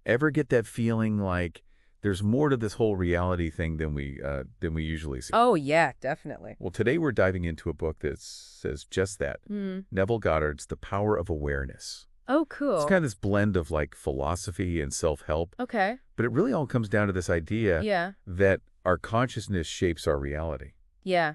Ever get that feeling like there's more to this whole reality thing than we usually see? Oh, yeah, definitely. Well, today we're diving into a book that says just that. Neville Goddard's The Power of Awareness. Oh, It's cool. kind of this blend of like philosophy and self-help, Okay. but it really all comes down to this idea Yeah. that our consciousness shapes our reality. Yeah.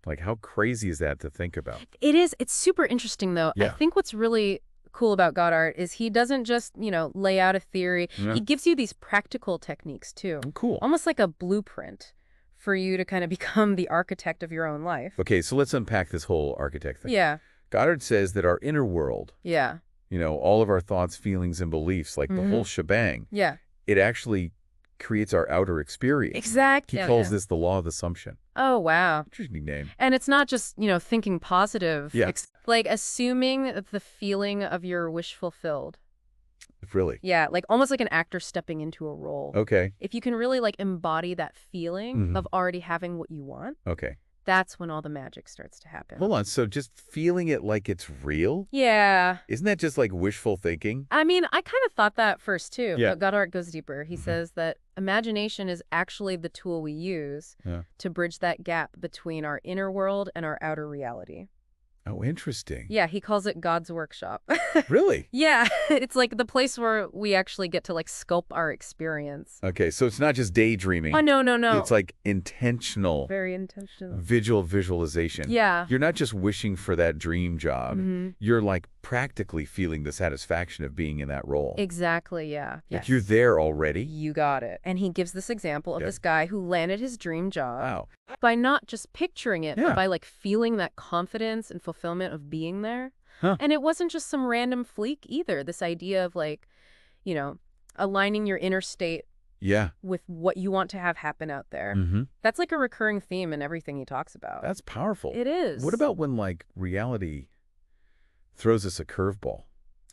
Like, how crazy is that to think about? It is. It's super interesting, though. I Yeah. think what's really cool about Goddard is he doesn't just, lay out a theory. Yeah. He gives you these practical techniques, too. Cool. Almost like a blueprint for you to kind of become the architect of your own life. Okay, so let's unpack this whole architect thing. Yeah. Goddard says that our inner world, Yeah. all of our thoughts, feelings, and beliefs, like the whole shebang, Yeah. it actually creates our outer experience. Exactly. He calls this the law of assumption. Oh, wow. Interesting name. And it's not just, thinking positive. Yeah. Like assuming that the feeling of your wish fulfilled. Really? Yeah, like almost like an actor stepping into a role. Okay. If you can really like embody that feeling of already having what you want, Okay. that's when all the magic starts to happen. Hold on. So just feeling it like it's real? Yeah. Isn't that just like wishful thinking? I mean, I kind of thought that first too, Yeah. but Goddard goes deeper. He says that imagination is actually the tool we use to bridge that gap between our inner world and our outer reality. Oh, interesting. Yeah, he calls it God's workshop. Really? Yeah, it's like the place where we actually get to like sculpt our experience. Okay, so it's not just daydreaming. Oh, no. It's like intentional, Very intentional. visualization. Yeah. You're not just wishing for that dream job. Mm-hmm. You're like practically feeling the satisfaction of being in that role. Exactly, yeah. Like you're there already. You got it. And he gives this example of this guy who landed his dream job Wow. by not just picturing it, Yeah. but by like feeling that confidence and fulfillment of being there. Huh. And it wasn't just some random fleek either. This idea of like, aligning your inner state Yeah. with what you want to have happen out there. Mm-hmm. That's like a recurring theme in everything he talks about. That's powerful. It is. What about when like reality throws us a curveball?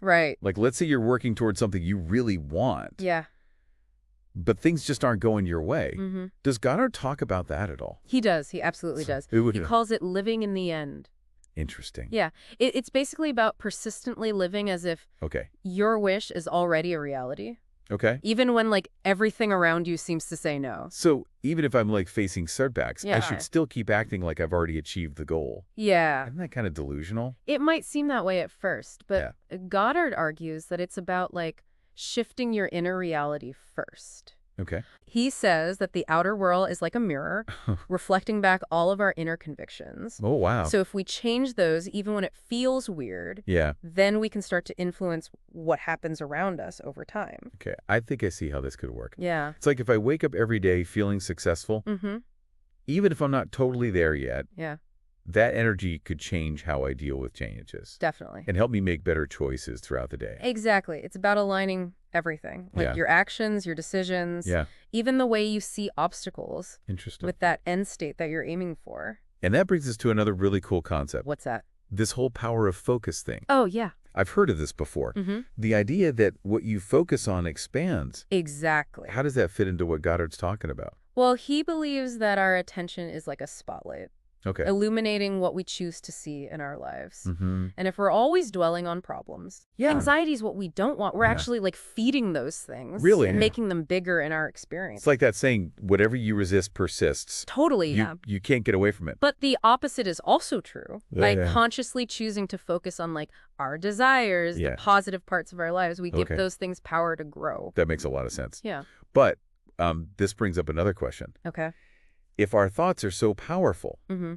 Right. Like, let's say you're working towards something you really want, Yeah. but things just aren't going your way. Mm-hmm. Does Goddard talk about that at all? He does. He absolutely does. It would- He calls it living in the end. Interesting. Yeah. It's basically about persistently living as if Okay. your wish is already a reality, Okay. even when like everything around you seems to say no. So even if I'm like facing setbacks, I Yeah. should still keep acting like I've already achieved the goal. Yeah. Isn't that kind of delusional? It might seem that way at first, but Goddard argues that it's about like shifting your inner reality first. Okay. He says that the outer world is like a mirror, reflecting back all of our inner convictions. Oh, wow. So if we change those, even when it feels weird, Yeah. then we can start to influence what happens around us over time. Okay. I think I see how this could work. Yeah. It's like if I wake up every day feeling successful, Mm-hmm. even if I'm not totally there yet, Yeah, that energy could change how I deal with changes definitely. and help me make better choices throughout the day. Exactly. It's about aligning everything, like Yeah. your actions, your decisions, Yeah. even the way you see obstacles Interesting. with that end state that you're aiming for. And that brings us to another really cool concept. What's that? This whole power of focus thing. Oh, yeah. I've heard of this before. Mm-hmm. The idea that what you focus on expands. Exactly. How does that fit into what Goddard's talking about? Well, he believes that our attention is like a spotlight, Okay. illuminating what we choose to see in our lives. Mm-hmm. And if we're always dwelling on problems, anxiety is what we don't want. We're actually like feeding those things. Really? And Yeah. making them bigger in our experience. It's like that saying, whatever you resist persists. Totally, You, yeah. you can't get away from it. But the opposite is also true. Yeah, Like yeah. consciously choosing to focus on like our desires, Yeah. the positive parts of our lives, we give Okay. those things power to grow. That makes a lot of sense. Yeah. But this brings up another question. Okay. If our thoughts are so powerful, Mm-hmm.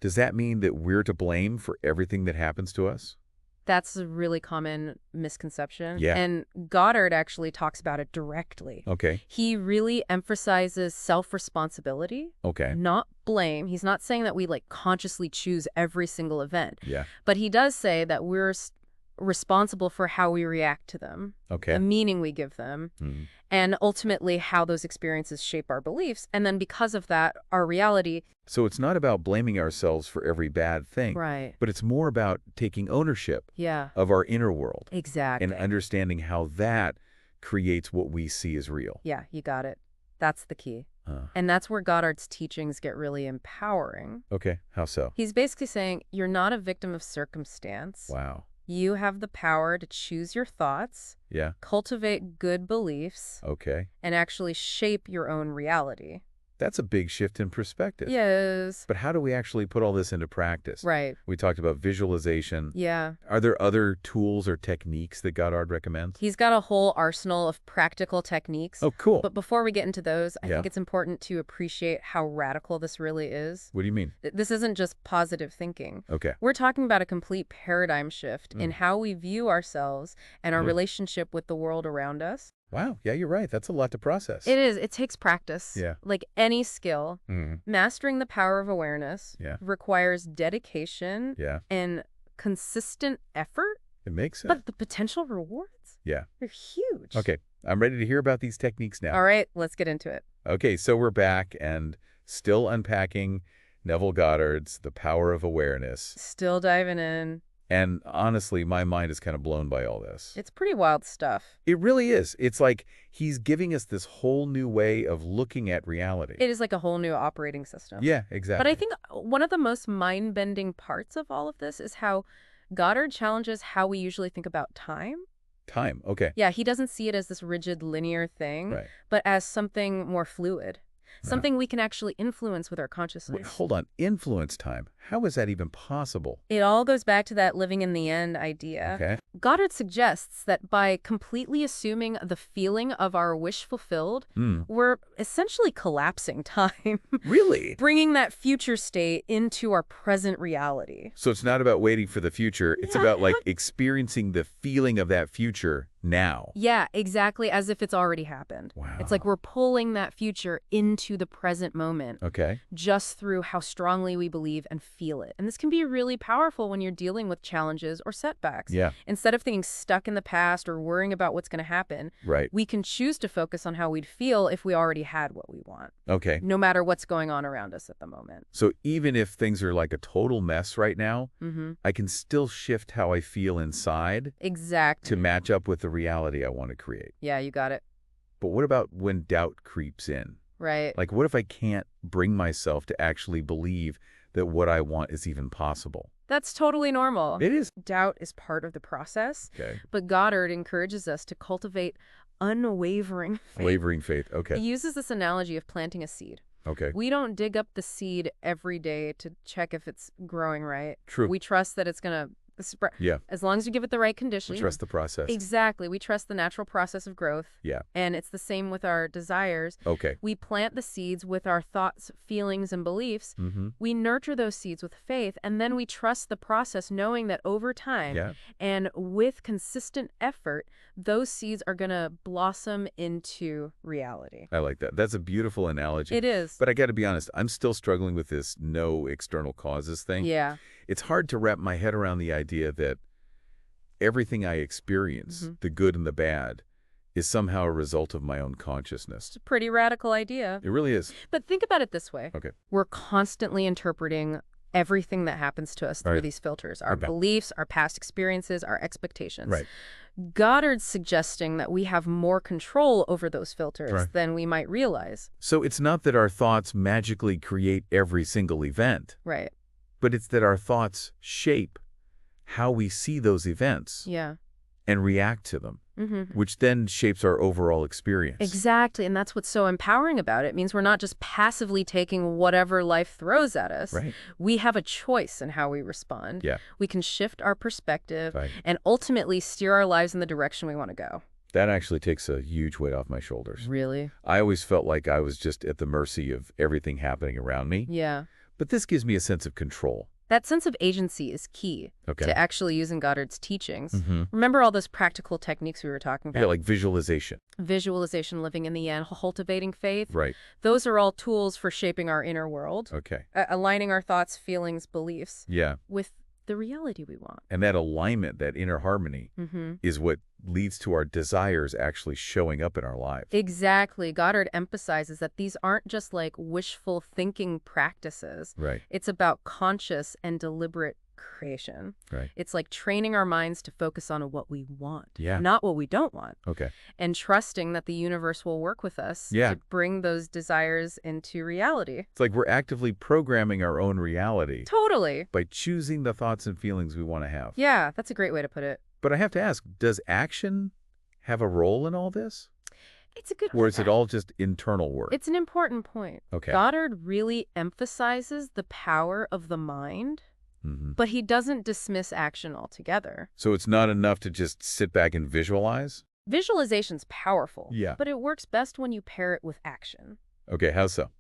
does that mean that we're to blame for everything that happens to us? That's a really common misconception. Yeah. And Goddard actually talks about it directly. Okay. He really emphasizes self-responsibility, Okay. not blame. He's not saying that we like consciously choose every single event, Yeah. but he does say that we're responsible for how we react to them, Okay. the meaning we give them, Mhm. and ultimately how those experiences shape our beliefs. And then because of that, our reality. So it's not about blaming ourselves for every bad thing, Right. but it's more about taking ownership Yeah, of our inner world exactly. and understanding how that creates what we see as real. Yeah, you got it. That's the key. Uh, And that's where Goddard's teachings get really empowering. okay. How so? He's basically saying you're not a victim of circumstance. Wow. You have the power to choose your thoughts, Yeah. cultivate good beliefs, Okay. and actually shape your own reality. That's a big shift in perspective. Yes. But how do we actually put all this into practice? Right. We talked about visualization. Yeah. Are there other tools or techniques that Goddard recommends? He's got a whole arsenal of practical techniques. Oh, cool. But before we get into those, I Yeah. think it's important to appreciate how radical this really is. What do you mean? This isn't just positive thinking. Okay. We're talking about a complete paradigm shift in how we view ourselves and our relationship with the world around us. Wow. Yeah, you're right. That's a lot to process. It is. It takes practice. Yeah. Like any skill, mastering the power of awareness Yeah. requires dedication Yeah. and consistent effort. It makes sense. But the potential rewards, Yeah. they're huge. Okay. I'm ready to hear about these techniques now. All right, let's get into it. Okay, so we're back and still unpacking Neville Goddard's The Power of Awareness. Still diving in. And honestly, my mind is kind of blown by all this. It's pretty wild stuff. It really is. It's like he's giving us this whole new way of looking at reality. It is like a whole new operating system. Yeah, exactly. But I think one of the most mind-bending parts of all of this is how Goddard challenges how we usually think about time. Time, okay. Yeah, he doesn't see it as this rigid linear thing, Right. but as something more fluid. Something we can actually influence with our consciousness. Wait, hold on. Influence time. How is that even possible? It all goes back to that living in the end idea. Okay. Goddard suggests that by completely assuming the feeling of our wish fulfilled, we're essentially collapsing time. Really? Bringing that future state into our present reality. So it's not about waiting for the future. It's about like experiencing the feeling of that future now. Yeah, exactly, as if it's already happened. Wow. It's like we're pulling that future into the present moment. Okay. Just through how strongly we believe and feel it. And this can be really powerful when you're dealing with challenges or setbacks. Yeah. Instead of thinking stuck in the past or worrying about what's going to happen, Right. we can choose to focus on how we'd feel if we already had what we want, Okay. no matter what's going on around us at the moment. So even if things are like a total mess right now, Mm-hmm. I can still shift how I feel inside Exactly. to match up with the reality I want to create. Yeah, you got it. But what about when doubt creeps in? Right. Like, what if I can't bring myself to actually believe that what I want is even possible? That's totally normal. It is. Doubt is part of the process, Okay. but Goddard encourages us to cultivate unwavering faith. Wavering faith. Okay. He uses this analogy of planting a seed. Okay. We don't dig up the seed every day to check if it's growing right. True. We trust that it's going to spread. Yeah. As long as you give it the right conditions. We trust the process. Exactly. We trust the natural process of growth. Yeah. And it's the same with our desires. Okay. We plant the seeds with our thoughts, feelings, and beliefs. Mm-hmm. We nurture those seeds with faith, and then we trust the process, knowing that over time Yeah. and with consistent effort, those seeds are going to blossom into reality. I like that. That's a beautiful analogy. It is. But I got to be honest, I'm still struggling with this no external causes thing. Yeah. It's hard to wrap my head around the idea that everything I experience, the good and the bad, is somehow a result of my own consciousness. It's a pretty radical idea. It really is. But think about it this way. Okay. We're constantly interpreting everything that happens to us through Right. these filters, our Okay. beliefs, our past experiences, our expectations. Right. Goddard's suggesting that we have more control over those filters Right. than we might realize. So it's not that our thoughts magically create every single event, Right. but it's that our thoughts shape how we see those events Yeah. and react to them, Mm-hmm. which then shapes our overall experience. Exactly. And that's what's so empowering about it. It means we're not just passively taking whatever life throws at us. Right. We have a choice in how we respond. Yeah. We can shift our perspective Right. and ultimately steer our lives in the direction we want to go. That actually takes a huge weight off my shoulders. Really? I always felt like I was just at the mercy of everything happening around me. Yeah. But this gives me a sense of control. That sense of agency is key Okay. to actually using Goddard's teachings. Mm-hmm. Remember all those practical techniques we were talking about? Yeah, like visualization. Visualization, living in the end, cultivating faith. Right. Those are all tools for shaping our inner world, Okay. aligning our thoughts, feelings, beliefs Yeah. with the reality we want. And that alignment, that inner harmony, Mm-hmm. is what leads to our desires actually showing up in our lives. Exactly. Goddard emphasizes that these aren't just like wishful thinking practices. Right. It's about conscious and deliberate creation. Right. It's like training our minds to focus on what we want, Yeah. not what we don't want. Okay. And trusting that the universe will work with us Yeah. to bring those desires into reality. It's like we're actively programming our own reality Totally. by choosing the thoughts and feelings we want to have. Yeah, that's a great way to put it. But I have to ask, does action have a role in all this? It's a good Or is it all just internal work? It's an important point. Okay. Goddard really emphasizes the power of the mind, but he doesn't dismiss action altogether. So it's not enough to just sit back and visualize? Visualization's powerful, Yeah. but it works best when you pair it with action. Okay, how so?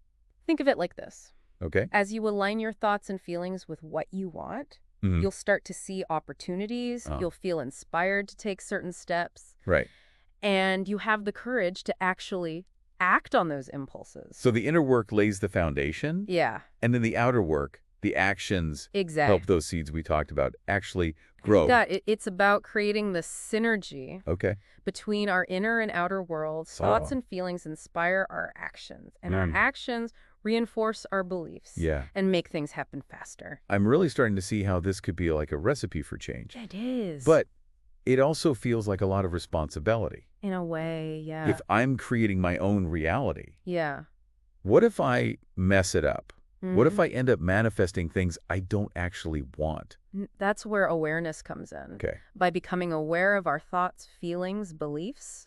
Think of it like this. Okay. As you align your thoughts and feelings with what you want, you'll start to see opportunities, you'll feel inspired to take certain steps, Right. and you have the courage to actually act on those impulses. So the inner work lays the foundation, Yeah, and then the outer work, the actions, exactly. help those seeds we talked about actually grow. Yeah, it's about creating the synergy Okay. between our inner and outer worlds. Thoughts and feelings inspire our actions, and our actions reinforce our beliefs Yeah. and make things happen faster. I'm really starting to see how this could be like a recipe for change. It is. But it also feels like a lot of responsibility. in a way, yeah. If I'm creating my own reality, Yeah. what if I mess it up? What if Mhm. I end up manifesting things I don't actually want? That's where awareness comes in. Okay. By becoming aware of our thoughts, feelings, beliefs,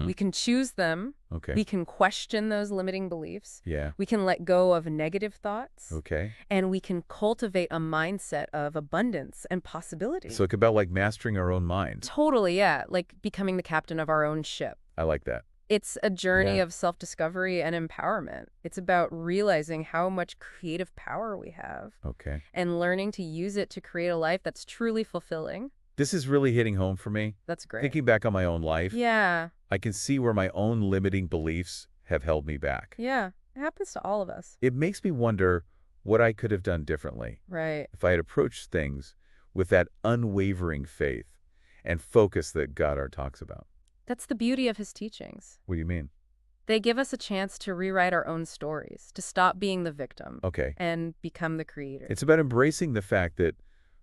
we can choose them. Okay. We can question those limiting beliefs. Yeah. We can let go of negative thoughts. Okay. And we can cultivate a mindset of abundance and possibility. So it's about like mastering our own minds. Totally, yeah. Like becoming the captain of our own ship. I like that. It's a journey Yeah. of self-discovery and empowerment. It's about realizing how much creative power we have Okay. and learning to use it to create a life that's truly fulfilling. This is really hitting home for me. That's great. Thinking back on my own life, Yeah, I can see where my own limiting beliefs have held me back. yeah. It happens to all of us. It makes me wonder what I could have done differently Right. if I had approached things with that unwavering faith and focus that Goddard talks about. That's the beauty of his teachings. What do you mean? They give us a chance to rewrite our own stories, to stop being the victim Okay. and become the creator. It's about embracing the fact that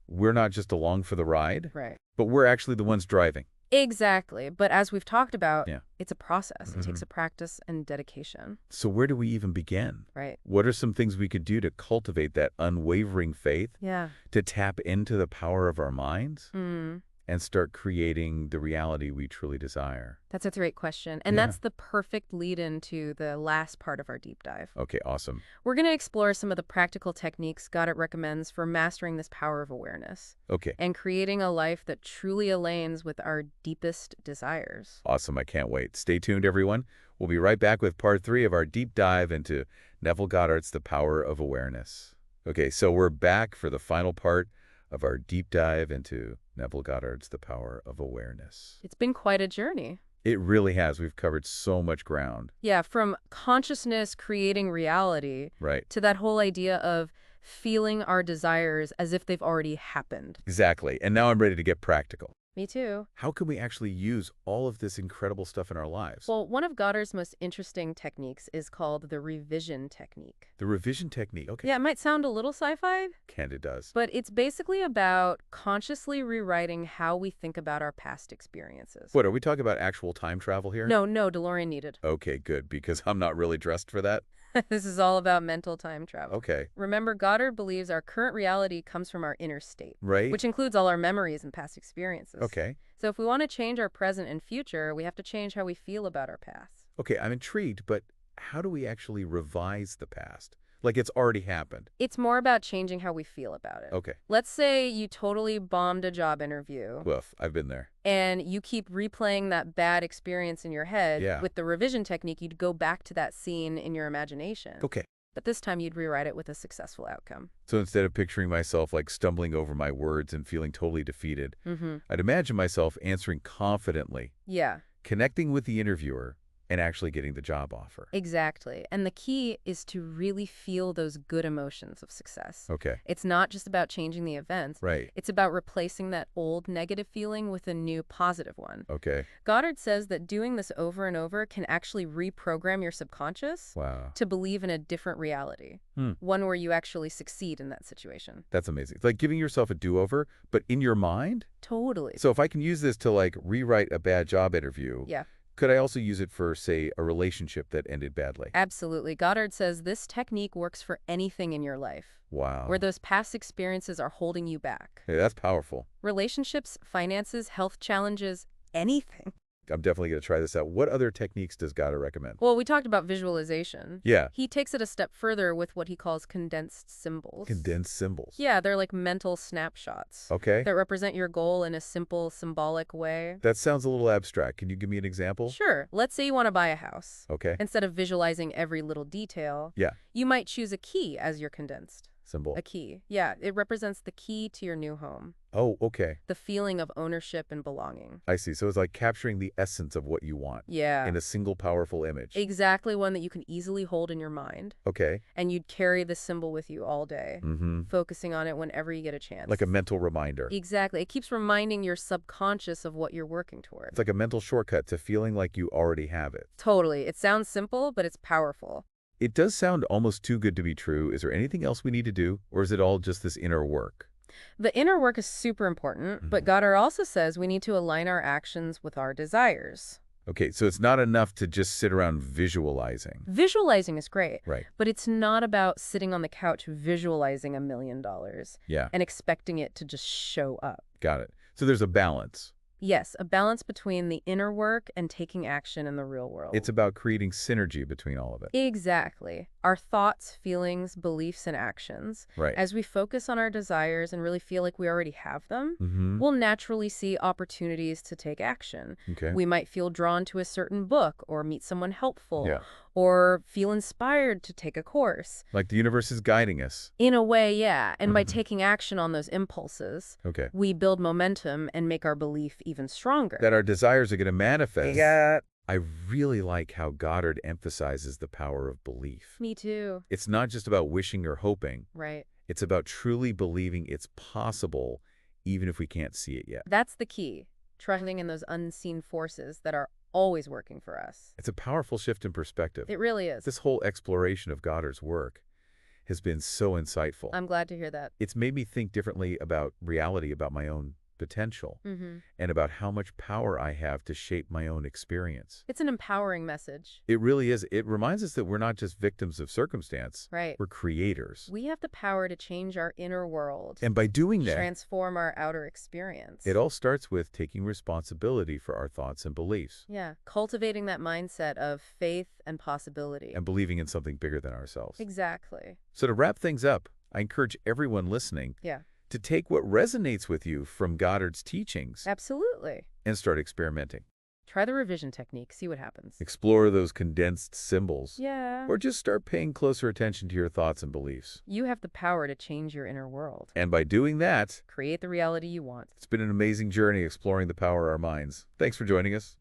we're not just along for the ride, Right. but we're actually the ones driving. Exactly. But as we've talked about, Yeah. it's a process. It takes a practice and dedication. So where do we even begin? Right. What are some things we could do to cultivate that unwavering faith, Yeah. to tap into the power of our minds Mm. and start creating the reality we truly desire? That's a great question. And Yeah. that's the perfect lead into the last part of our deep dive. Okay, awesome. We're going to explore some of the practical techniques Goddard recommends for mastering this power of awareness Okay, and creating a life that truly aligns with our deepest desires. awesome. I can't wait. Stay tuned, everyone. We'll be right back with part 3 of our deep dive into Neville Goddard's The Power of Awareness. Okay, so we're back for the final part of our deep dive into Neville Goddard's The Power of Awareness. It's been quite a journey. It really has. We've covered so much ground. Yeah, from consciousness creating reality Right. to that whole idea of feeling our desires as if they've already happened. Exactly. And now I'm ready to get practical. Me too. How can we actually use all of this incredible stuff in our lives? Well, one of Goddard's most interesting techniques is called the revision technique. The revision technique. Okay. Yeah, it might sound a little sci-fi, And it does. but it's basically about consciously rewriting how we think about our past experiences. What, are we talking about actual time travel here? No, DeLorean needed. Okay, good, because I'm not really dressed for that. This is all about mental time travel. Okay. Remember, Goddard believes our current reality comes from our inner state, Right? which includes all our memories and past experiences. Okay. So if we want to change our present and future, we have to change how we feel about our past. Okay, I'm intrigued, but how do we actually revise the past? Like it's already happened. It's more about changing how we feel about it. Okay. Let's say you totally bombed a job interview Woof, I've been there. and you keep replaying that bad experience in your head. Yeah. With the revision technique, you'd go back to that scene in your imagination. Okay. But this time you'd rewrite it with a successful outcome. So instead of picturing myself like stumbling over my words and feeling totally defeated, Mm-hmm. I'd imagine myself answering confidently, Yeah. connecting with the interviewer, and actually getting the job offer. Exactly. And the key is to really feel those good emotions of success. Okay. It's not just about changing the events. Right. It's about replacing that old negative feeling with a new positive one. Okay. Goddard says that doing this over and over can actually reprogram your subconscious Wow. to believe in a different reality, one where you actually succeed in that situation. That's amazing. It's like giving yourself a do-over, but in your mind? Totally. So if I can use this to like rewrite a bad job interview, Yeah. could I also use it for, say, a relationship that ended badly? Absolutely. Goddard says this technique works for anything in your life, Wow. where those past experiences are holding you back. Hey, that's powerful. Relationships, finances, health challenges, anything. I'm definitely going to try this out. What other techniques does Goddard recommend? Well, we talked about visualization. Yeah. He takes it a step further with what he calls condensed symbols. Condensed symbols. Yeah, they're like mental snapshots Okay. that represent your goal in a simple, symbolic way. That sounds a little abstract. Can you give me an example? Sure. Let's say you want to buy a house. Okay. Instead of visualizing every little detail, Yeah. you might choose a key as your condensed. Symbol. A key. Yeah, it represents the key to your new home. Oh, okay. The feeling of ownership and belonging. I see. So it's like capturing the essence of what you want Yeah. in a single powerful image. Exactly, one that you can easily hold in your mind. Okay. And you'd carry the symbol with you all day, focusing on it whenever you get a chance. Like a mental reminder. Exactly. It keeps reminding your subconscious of what you're working toward. It's like a mental shortcut to feeling like you already have it. Totally. It sounds simple, but it's powerful. It does sound almost too good to be true. Is there anything else we need to do, or is it all just this inner work? The inner work is super important, but Goddard also says we need to align our actions with our desires. Okay, so it's not enough to just sit around visualizing. Visualizing is great, Right. but it's not about sitting on the couch visualizing $1 million Yeah, and expecting it to just show up. got it. So there's a balance. Yes, a balance between the inner work and taking action in the real world. It's about creating synergy between all of it. Exactly. Our thoughts, feelings, beliefs, and actions. Right. As we focus on our desires and really feel like we already have them, we'll naturally see opportunities to take action. Okay. We might feel drawn to a certain book or meet someone helpful Yeah. or feel inspired to take a course. Like the universe is guiding us. In a way, yeah. And by taking action on those impulses, Okay. we build momentum and make our belief even stronger. That our desires are going to manifest. Yeah. I really like how Goddard emphasizes the power of belief. Me too. It's not just about wishing or hoping. Right. It's about truly believing it's possible, even if we can't see it yet. That's the key. Trusting in those unseen forces that are always working for us. It's a powerful shift in perspective. It really is. This whole exploration of Goddard's work has been so insightful. I'm glad to hear that. It's made me think differently about reality, about my own potential, and about how much power I have to shape my own experience. It's an empowering message. It really is. It reminds us that we're not just victims of circumstance. Right. We're creators. We have the power to change our inner world. And by doing that, transform our outer experience. it all starts with taking responsibility for our thoughts and beliefs. Yeah. Cultivating that mindset of faith and possibility. And believing in something bigger than ourselves. Exactly. So to wrap things up, I encourage everyone listening to take what resonates with you from Goddard's teachings Absolutely. and start experimenting. Try the revision technique. See what happens. Explore those condensed symbols. Yeah. Or just start paying closer attention to your thoughts and beliefs. You have the power to change your inner world. And by doing that, Create the reality you want. it's been an amazing journey exploring the power of our minds. Thanks for joining us.